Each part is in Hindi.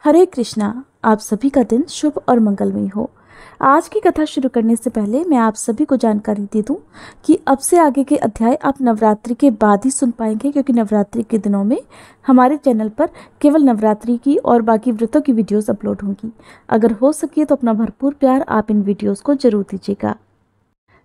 हरे कृष्णा। आप सभी का दिन शुभ और मंगलमय हो। आज की कथा शुरू करने से पहले मैं आप सभी को जानकारी दे दूं कि अब से आगे के अध्याय आप नवरात्रि के बाद ही सुन पाएंगे, क्योंकि नवरात्रि के दिनों में हमारे चैनल पर केवल नवरात्रि की और बाकी व्रतों की वीडियोस अपलोड होंगी। अगर हो सके तो अपना भरपूर प्यार आप इन वीडियोस को जरूर दीजिएगा।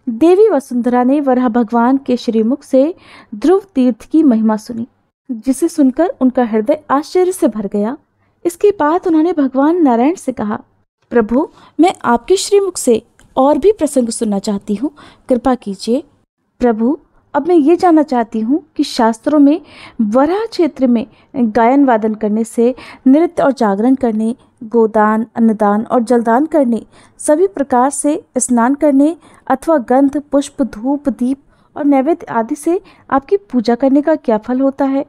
देवी वसुंधरा ने वराह भगवान के श्रीमुख से ध्रुव तीर्थ की महिमा सुनी, जिसे सुनकर उनका हृदय आश्चर्य से भर गया। इसके बाद उन्होंने भगवान नारायण से कहा, प्रभु, मैं आपके श्रीमुख से और भी प्रसंग सुनना चाहती हूँ, कृपा कीजिए। प्रभु, अब मैं ये जानना चाहती हूँ कि शास्त्रों में वराह क्षेत्र में गायन वादन करने से, नृत्य और जागरण करने, गोदान, अन्नदान और जलदान करने, सभी प्रकार से स्नान करने अथवा गंध, पुष्प, धूप, दीप और नैवेद्य आदि से आपकी पूजा करने का क्या फल होता है?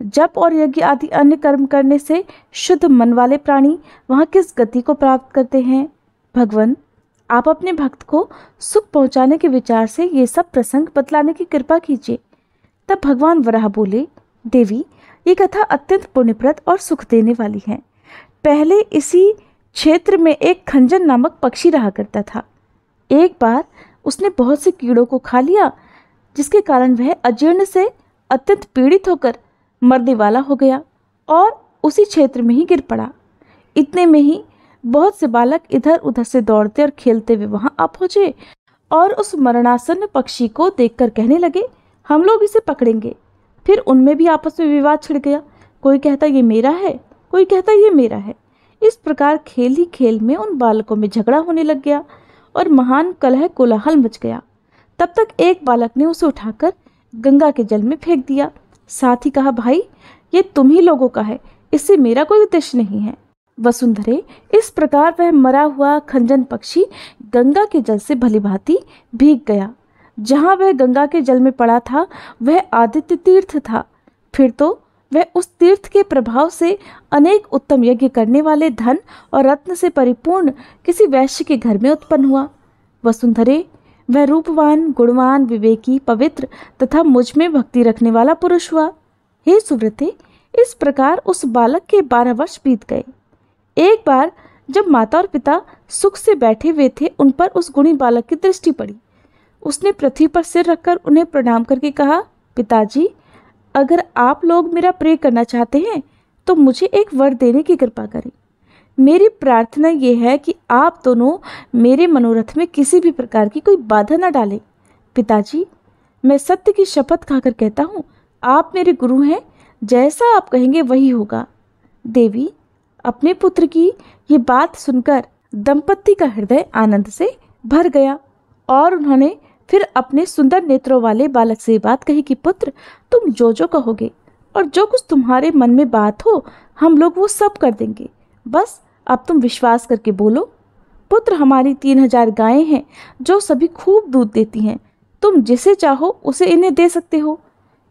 जप और यज्ञ आदि अन्य कर्म करने से शुद्ध मन वाले प्राणी वहाँ किस गति को प्राप्त करते हैं? भगवान, आप अपने भक्त को सुख पहुँचाने के विचार से ये सब प्रसंग बतलाने की कृपा कीजिए। तब भगवान वराह बोले, देवी, ये कथा अत्यंत पुण्यप्रद और सुख देने वाली है। पहले इसी क्षेत्र में एक खंजन नामक पक्षी रहा करता था। एक बार उसने बहुत से कीड़ों को खा लिया, जिसके कारण वह अजीर्ण से अत्यंत पीड़ित होकर मरने वाला हो गया और उसी क्षेत्र में ही गिर पड़ा। इतने में ही बहुत से बालक इधर उधर से दौड़ते और खेलते हुए वहां आ पहुंचे और उस मरणासन्न पक्षी को देखकर कहने लगे, हम लोग इसे पकड़ेंगे। फिर उनमें भी आपस में विवाद छिड़ गया। कोई कहता ये मेरा है, कोई कहता ये मेरा है। इस प्रकार खेल ही खेल में उन बालकों में झगड़ा होने लग गया और महान कलह कोलाहल मच गया। तब तक एक बालक ने उसे उठाकर गंगा के जल में फेंक दिया। साथ ही कहा, भाई, ये तुम ही लोगों का है, इससे मेरा कोई उद्देश्य नहीं है। वसुंधरे, इस प्रकार वह मरा हुआ खंजन पक्षी गंगा के जल से भलीभांति भीग गया। जहाँ वह गंगा के जल में पड़ा था वह आदित्य तीर्थ था। फिर तो वह उस तीर्थ के प्रभाव से अनेक उत्तम यज्ञ करने वाले धन और रत्न से परिपूर्ण किसी वैश्य के घर में उत्पन्न हुआ। वसुंधरे, वह रूपवान, गुणवान, विवेकी, पवित्र तथा मुझ में भक्ति रखने वाला पुरुष हुआ। हे सुव्रते, इस प्रकार उस बालक के 12 वर्ष बीत गए। एक बार जब माता और पिता सुख से बैठे हुए थे, उन पर उस गुणी बालक की दृष्टि पड़ी। उसने पृथ्वी पर सिर रखकर उन्हें प्रणाम करके कहा, पिताजी, अगर आप लोग मेरा प्रिय करना चाहते हैं तो मुझे एक वर देने की कृपा करें। मेरी प्रार्थना ये है कि आप दोनों मेरे मनोरथ में किसी भी प्रकार की कोई बाधा न डालें। पिताजी, मैं सत्य की शपथ खाकर कहता हूँ, आप मेरे गुरु हैं, जैसा आप कहेंगे वही होगा। देवी, अपने पुत्र की ये बात सुनकर दंपत्ति का हृदय आनंद से भर गया और उन्होंने फिर अपने सुंदर नेत्रों वाले बालक से बात कही कि पुत्र, तुम जो जो कहोगे और जो कुछ तुम्हारे मन में बात हो, हम लोग वो सब कर देंगे। बस अब तुम विश्वास करके बोलो। पुत्र, हमारी 3000 गायें हैं जो सभी खूब दूध देती हैं। तुम जिसे चाहो उसे इन्हें दे सकते हो।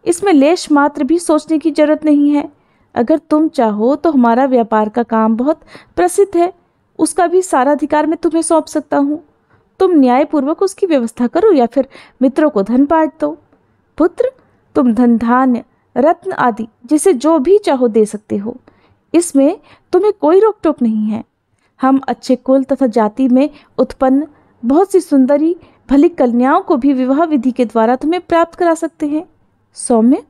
इसमें लेश मात्र भी सोचने की जरूरत नहीं है। अगर तुम चाहो तो हमारा व्यापार का काम बहुत प्रसिद्ध है, उसका भी सारा अधिकार मैं तुम्हें सौंप सकता हूँ। तुम न्यायपूर्वक उसकी व्यवस्था करो या फिर मित्रों को धन बांट दो। पुत्र, तुम धन, धान्य, रत्न आदि जिसे जो भी चाहो दे सकते हो। इसमें तुम्हें कोई रोक टोक नहीं है। हम अच्छे कुल तथा जाति में उत्पन्न बहुत सी सुंदरी भली कन्याओं को भी विवाह विधि के द्वारा तुम्हें प्राप्त करा सकते हैं। सौम्य,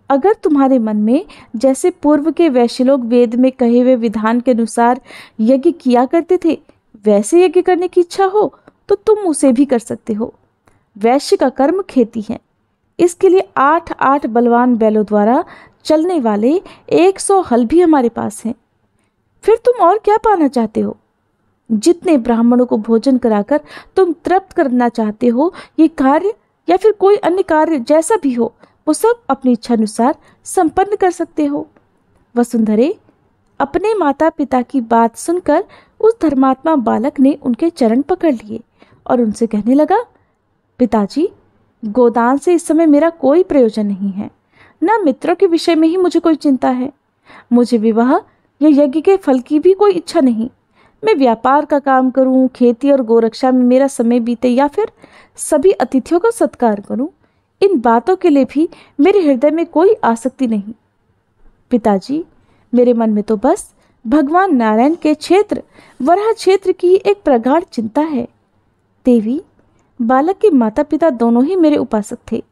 अगर तुम्हारे मन में जैसे पूर्व के वैश्य लोग वेद में कहे हुए विधान के अनुसार यज्ञ किया करते थे, वैसे यज्ञ करने की इच्छा हो तो तुम उसे भी कर सकते हो। वैश्य का कर्म खेती है। इसके लिए 8 बलवान बैलों द्वारा चलने वाले 100 हल भी हमारे पास हैं। फिर तुम और क्या पाना चाहते हो? जितने ब्राह्मणों को भोजन कराकर तुम तृप्त करना चाहते हो, ये कार्य या फिर कोई अन्य कार्य जैसा भी हो, वो सब अपनी इच्छा अनुसार संपन्न कर सकते हो। वसुंधरे, अपने माता पिता की बात सुनकर उस धर्मात्मा बालक ने उनके चरण पकड़ लिए और उनसे कहने लगा, पिताजी, गोदान से इस समय मेरा कोई प्रयोजन नहीं है, न मित्रों के विषय में ही मुझे कोई चिंता है। मुझे विवाह या यज्ञ के फल की भी कोई इच्छा नहीं। मैं व्यापार का काम करूं, खेती और गोरक्षा में मेरा समय बीते या फिर सभी अतिथियों का सत्कार करूं, इन बातों के लिए भी मेरे हृदय में कोई आसक्ति नहीं। पिताजी, मेरे मन में तो बस भगवान नारायण के क्षेत्र वराह क्षेत्र की एक प्रगाढ़ चिंता है। देवी, बालक के माता पिता दोनों ही मेरे उपासक थे।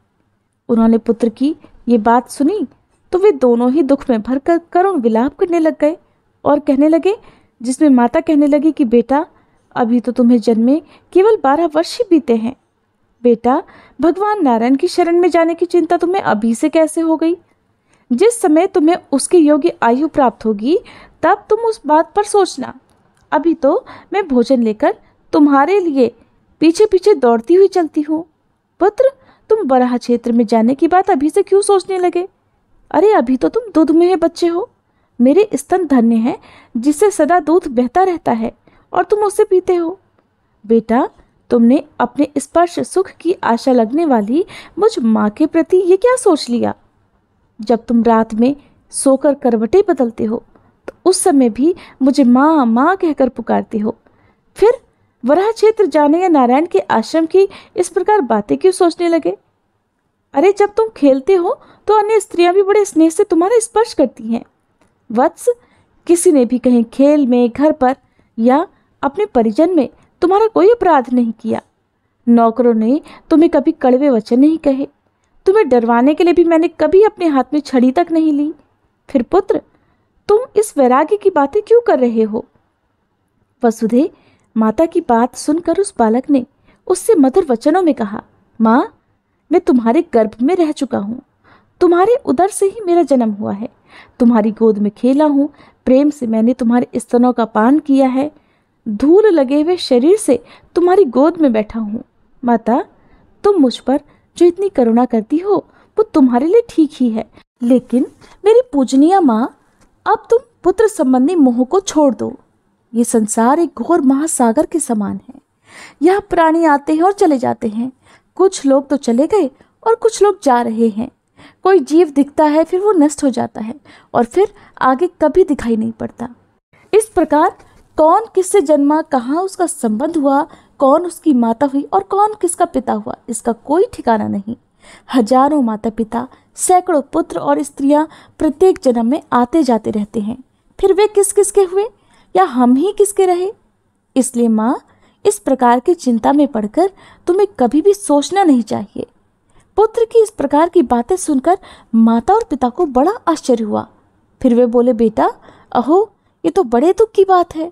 उन्होंने पुत्र की ये बात सुनी तो वे दोनों ही दुख में भरकर करुण विलाप करने लग गए और कहने लगे, जिसमें माता कहने लगी कि बेटा, अभी तो तुम्हें जन्मे केवल 12 वर्ष ही बीते हैं। बेटा, भगवान नारायण की शरण में जाने की चिंता तुम्हें अभी से कैसे हो गई? जिस समय तुम्हें उसके योग्य आयु प्राप्त होगी तब तुम उस बात पर सोचना। अभी तो मैं भोजन लेकर तुम्हारे लिए पीछे पीछे दौड़ती हुई चलती हूँ। पुत्र, तुम बराह क्षेत्र में जाने की बात अभी से क्यों सोचने लगे? अरे, अभी तो तुम दूध में बच्चे हो। मेरे स्तन धन्य हैं जिससे सदा दूध बहता रहता है और तुम उसे पीते हो। बेटा, तुमने अपने स्पर्श सुख की आशा लगने वाली मुझ माँ के प्रति ये क्या सोच लिया? जब तुम रात में सोकर करवटें बदलते हो तो उस समय भी मुझे माँ माँ कहकर पुकारते हो। फिर वराह क्षेत्र जाने या नारायण के आश्रम की इस प्रकार बातें क्यों सोचने लगे? अरे, जब तुम खेलते हो तो अन्य स्त्रियां भी बड़े स्नेह से तुम्हारा स्पर्श करती हैं। वत्स, किसी ने भी कहीं खेल में, घर पर या अपने परिजन में तुम्हारा कोई अपराध नहीं किया। नौकरों ने तुम्हें कभी कड़वे वचन नहीं कहे। तुम्हें डरवाने के लिए भी मैंने कभी अपने हाथ में छड़ी तक नहीं ली। फिर पुत्र, तुम इस वैराग्य की बातें क्यों कर रहे हो? वसुधे, माता की बात सुनकर उस बालक ने उससे मधुर वचनों में कहा, माँ, मैं तुम्हारे गर्भ में रह चुका हूँ। तुम्हारे उदर से ही मेरा जन्म हुआ है। तुम्हारी गोद में खेला हूँ। प्रेम से मैंने तुम्हारे स्तनों का पान किया है। धूल लगे हुए शरीर से तुम्हारी गोद में बैठा हूँ। माता, तुम मुझ पर जो इतनी करुणा करती हो वो तुम्हारे लिए ठीक ही है, लेकिन मेरी पूजनीय माँ, अब तुम पुत्र संबंधी मोह को छोड़ दो। ये संसार एक घोर महासागर के समान है। यहाँ प्राणी आते हैं और चले जाते हैं। कुछ लोग तो चले गए और कुछ लोग जा रहे हैं। कोई जीव दिखता है, फिर वो नष्ट हो जाता है और फिर आगे कभी दिखाई नहीं पड़ता। इस प्रकार कौन किससे जन्मा, कहाँ उसका संबंध हुआ, कौन उसकी माता हुई और कौन किसका पिता हुआ, इसका कोई ठिकाना नहीं। हजारों माता पिता, सैकड़ों पुत्र और स्त्रियां प्रत्येक जन्म में आते जाते रहते हैं। फिर वे किस किसके हुए या हम ही किसके रहे? इसलिए माँ, इस प्रकार की चिंता में पड़कर तुम्हें कभी भी सोचना नहीं चाहिए। पुत्र की इस प्रकार की बातें सुनकर माता और पिता को बड़ा आश्चर्य हुआ। फिर वे बोले, बेटा, अहो, ये तो बड़े दुख की बात है।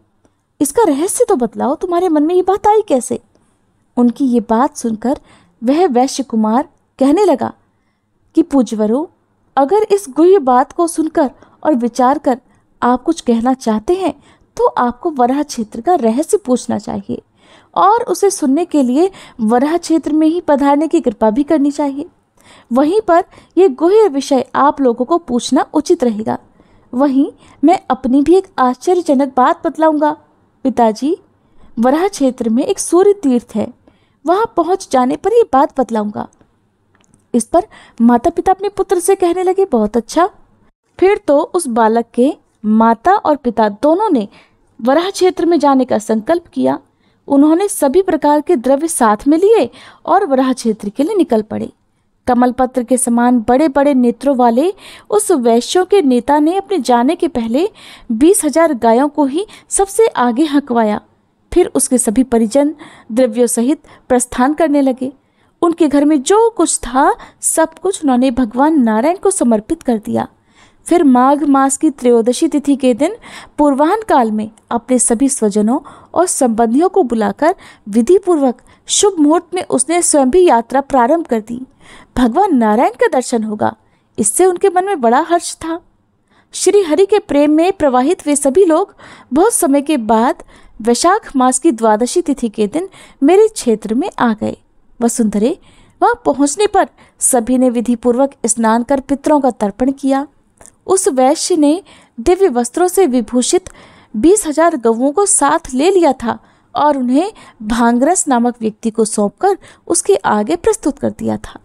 इसका रहस्य तो बतलाओ, तुम्हारे मन में ये बात आई कैसे? उनकी ये बात सुनकर वह वैश्य कुमार कहने लगा कि पूज्यवरों, अगर इस गुह्य बात को सुनकर और विचार कर आप कुछ कहना चाहते हैं तो आपको वराह क्षेत्र का रहस्य पूछना चाहिए और उसे सुनने के लिए वराह क्षेत्र में ही पधारने की कृपा भी करनी चाहिए। वहीं पर यह गुह्य विषय आप लोगों को पूछना उचित रहेगा। वहीं मैं अपनी भी एक आश्चर्यजनक बात बतलाऊंगा। पिताजी, वराह क्षेत्र में एक सूर्य तीर्थ है। वहां पहुंच जाने पर यह बात बतलाऊंगा। इस पर माता पिता अपने पुत्र से कहने लगे, बहुत अच्छा। फिर तो उस बालक के माता और पिता दोनों ने वराह क्षेत्र में जाने का संकल्प किया। उन्होंने सभी प्रकार के द्रव्य साथ में लिए और वराह क्षेत्र के लिए निकल पड़े। कमल पत्र के समान बड़े बड़े नेत्रों वाले उस वैश्यों के नेता ने अपने जाने के पहले 20,000 गायों को ही सबसे आगे हकवाया। फिर उसके सभी परिजन द्रव्यों सहित प्रस्थान करने लगे। उनके घर में जो कुछ था सब कुछ उन्होंने भगवान नारायण को समर्पित कर दिया। फिर माघ मास की त्रयोदशी तिथि के दिन पूर्वाह्न काल में अपने सभी स्वजनों और संबंधियों को बुलाकर विधि पूर्वक शुभ मुहूर्त में उसने स्वयं भी यात्रा प्रारंभ कर दी। भगवान नारायण का दर्शन होगा, इससे उनके मन में बड़ा हर्ष था। श्री हरि के प्रेम में प्रवाहित वे सभी लोग बहुत समय के बाद वैशाख मास की द्वादशी तिथि के दिन मेरे क्षेत्र में आ गए। वसुंधरे, वहां पहुंचने पर सभी ने विधि पूर्वक स्नान कर पितरों का तर्पण किया। उस वैश्य ने दिव्य वस्त्रों से विभूषित 20,000 गौओं को साथ ले लिया था और उन्हें भांगरस नामक व्यक्ति को सौंपकर उसके आगे प्रस्तुत कर दिया था।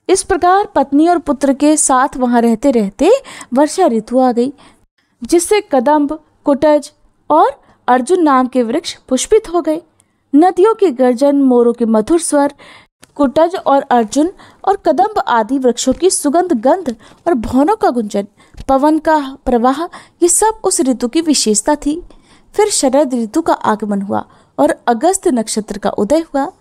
इस प्रकार पत्नी और पुत्र के साथ वहां रहते रहते वर्षा ऋतु आ गई, जिससे कदम्ब, कुटज और अर्जुन नाम के वृक्ष पुष्पित हो गए। नदियों के गर्जन, मोरों के मधुर स्वर, कुटज और अर्जुन और कदम्ब आदि वृक्षों की सुगंध, गंध और भवनों का गुंजन, पवन का प्रवाह, ये सब उस ऋतु की विशेषता थी। फिर शरद ऋतु का आगमन हुआ और अगस्त नक्षत्र का उदय हुआ।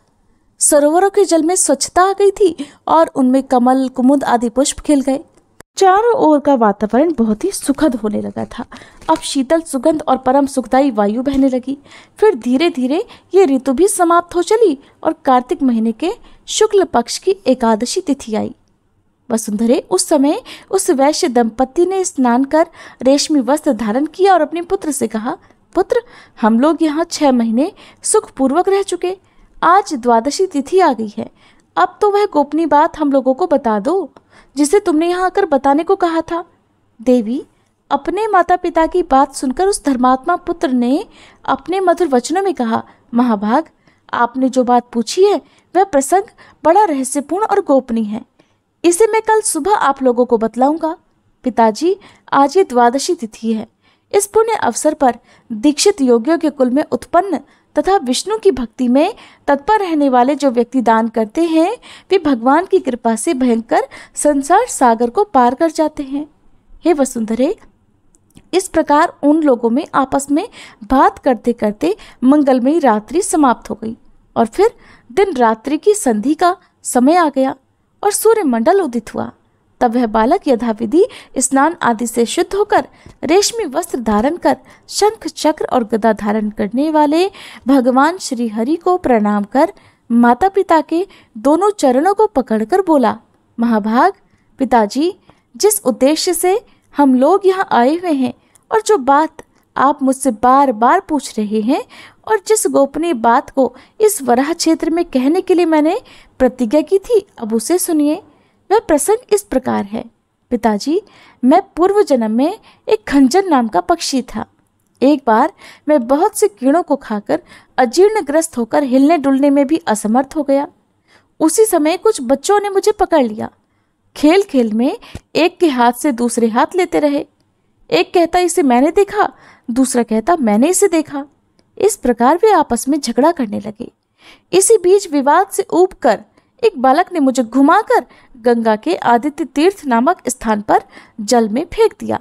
सरोवरों के जल में स्वच्छता आ गई थी और उनमें कमल, कुमुद आदि पुष्प खिल गए। चारों ओर का वातावरण बहुत ही सुखद होने लगा था। अब शीतल सुगंध और परम सुखदायी वायु बहने लगी। फिर धीरे धीरे ये ऋतु भी समाप्त हो चली और कार्तिक महीने के शुक्ल पक्ष की एकादशी तिथि आई। वसुंधरे, उस समय उस वैश्य दंपत्ति ने स्नान कर रेशमी वस्त्र धारण किया और अपने पुत्र से कहा, पुत्र, हम लोग यहाँ 6 महीने सुखपूर्वक रह चुके। आज द्वादशी तिथि आ गई है। अब तो वह गोपनीय बात हम लोगों को बता दो जिसे तुमने यहाँ आकर बताने को कहा था। देवी, अपने माता पिता की बात सुनकर उस धर्मात्मा पुत्र ने अपने मधुर वचनों में कहा, महाभाग, आपने जो बात पूछी है वह प्रसंग बड़ा रहस्यपूर्ण और गोपनीय है। इसे मैं कल सुबह आप लोगों को बतलाऊंगा। पिताजी, आज ये द्वादशी तिथि है। इस पुण्य अवसर पर दीक्षित योगियों के कुल में उत्पन्न तथा विष्णु की भक्ति में तत्पर रहने वाले जो व्यक्ति दान करते हैं, वे भगवान की कृपा से भयंकर संसार सागर को पार कर जाते हैं। हे वसुंधरे, इस प्रकार उन लोगों में आपस में बात करते करते मंगलमयी रात्रि समाप्त हो गई और फिर दिन रात्रि की संधि का समय आ गया और सूर्य मंडल उदित हुआ। तब वह बालक यथाविधि स्नान आदि से शुद्ध होकर रेशमी वस्त्र धारण कर शंख, चक्र और गदा धारण करने वाले भगवान श्री हरि को प्रणाम कर माता पिता के दोनों चरणों को पकड़कर बोला, महाभाग, पिताजी, जिस उद्देश्य से हम लोग यहाँ आए हुए हैं और जो बात आप मुझसे बार बार पूछ रहे हैं और जिस गोपनीय बात को इस वराह क्षेत्र में कहने के लिए मैंने प्रतिज्ञा की थी, अब उसे सुनिए। वह प्रसंग इस प्रकार है। पिताजी, मैं पूर्व जन्म में एक खंजर नाम का पक्षी था। एक बार मैं बहुत से कीड़ों को खाकर अजीर्णग्रस्त होकर हिलने डुलने में भी असमर्थ हो गया। उसी समय कुछ बच्चों ने मुझे पकड़ लिया। खेल खेल में एक के हाथ से दूसरे हाथ लेते रहे। एक कहता इसे मैंने देखा, दूसरा कहता मैंने इसे देखा। इस प्रकार वे आपस में झगड़ा करने लगे। इसी बीच विवाद से ऊब कर एक बालक ने मुझे घुमाकर गंगा के आदित्य तीर्थ नामक स्थान पर जल में फेंक दिया,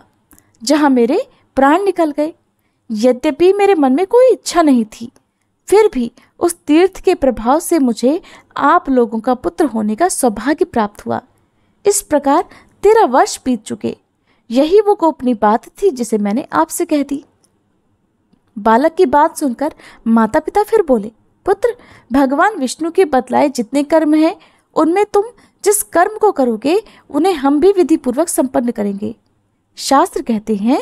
जहां मेरे प्राण निकल गए। यद्यपि मेरे मन में कोई इच्छा नहीं थी, फिर भी उस तीर्थ के प्रभाव से मुझे आप लोगों का पुत्र होने का सौभाग्य प्राप्त हुआ। इस प्रकार 13 वर्ष बीत चुके। यही वो गोपनीय बात थी जिसे मैंने आपसे कह दी। बालक की बात सुनकर माता पिता फिर बोले, पुत्र, भगवान विष्णु के बतलाए जितने कर्म हैं, उनमें तुम जिस कर्म को करोगे उन्हें हम भी विधि पूर्वक संपन्न करेंगे। शास्त्र कहते हैं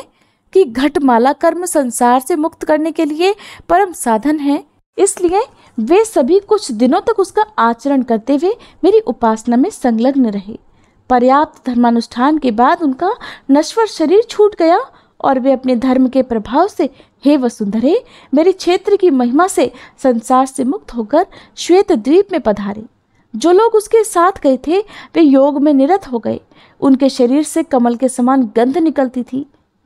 कि घटमाला कर्म संसार से मुक्त करने के लिए परम साधन है, इसलिए वे सभी कुछ दिनों तक उसका आचरण करते हुए मेरी उपासना में संलग्न रहे। पर्याप्त धर्मानुष्ठान के बाद उनका नश्वर शरीर छूट गया और वे अपने धर्म के प्रभाव से, हे वसुंधरे, मेरे क्षेत्र की महिमा से संसार से मुक्त होकर श्वेत द्वीप में पधारे। जो लोग उसके साथ गए थे वे योग में निरत हो गए। उनके शरीर से कमल के समान गंध निकलती थी।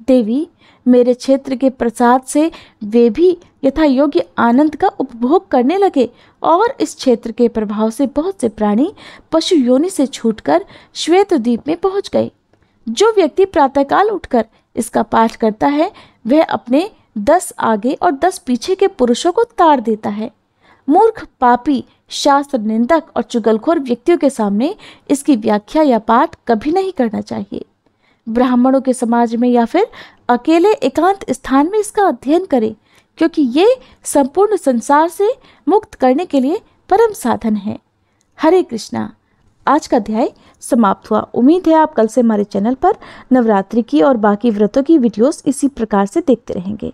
देवी, मेरे क्षेत्र के प्रसाद से वे भी यथा योग्य आनंद का उपभोग करने लगे और इस क्षेत्र के प्रभाव से बहुत से प्राणी पशु योनि से छूटकर श्वेत द्वीप में पहुंच गए। जो व्यक्ति प्रातःकाल उठकर इसका पाठ करता है वह अपने 10 आगे और 10 पीछे के पुरुषों को ताड़ देता है। मूर्ख, पापी, शास्त्र निंदक और चुगलखोर व्यक्तियों के सामने इसकी व्याख्या या पाठ कभी नहीं करना चाहिए। ब्राह्मणों के समाज में या फिर अकेले एकांत स्थान में इसका अध्ययन करें, क्योंकि ये संपूर्ण संसार से मुक्त करने के लिए परम साधन है। हरे कृष्णा। आज का अध्याय समाप्त हुआ। उम्मीद है आप कल से हमारे चैनल पर नवरात्रि की और बाकी व्रतों की वीडियोस इसी प्रकार से देखते रहेंगे।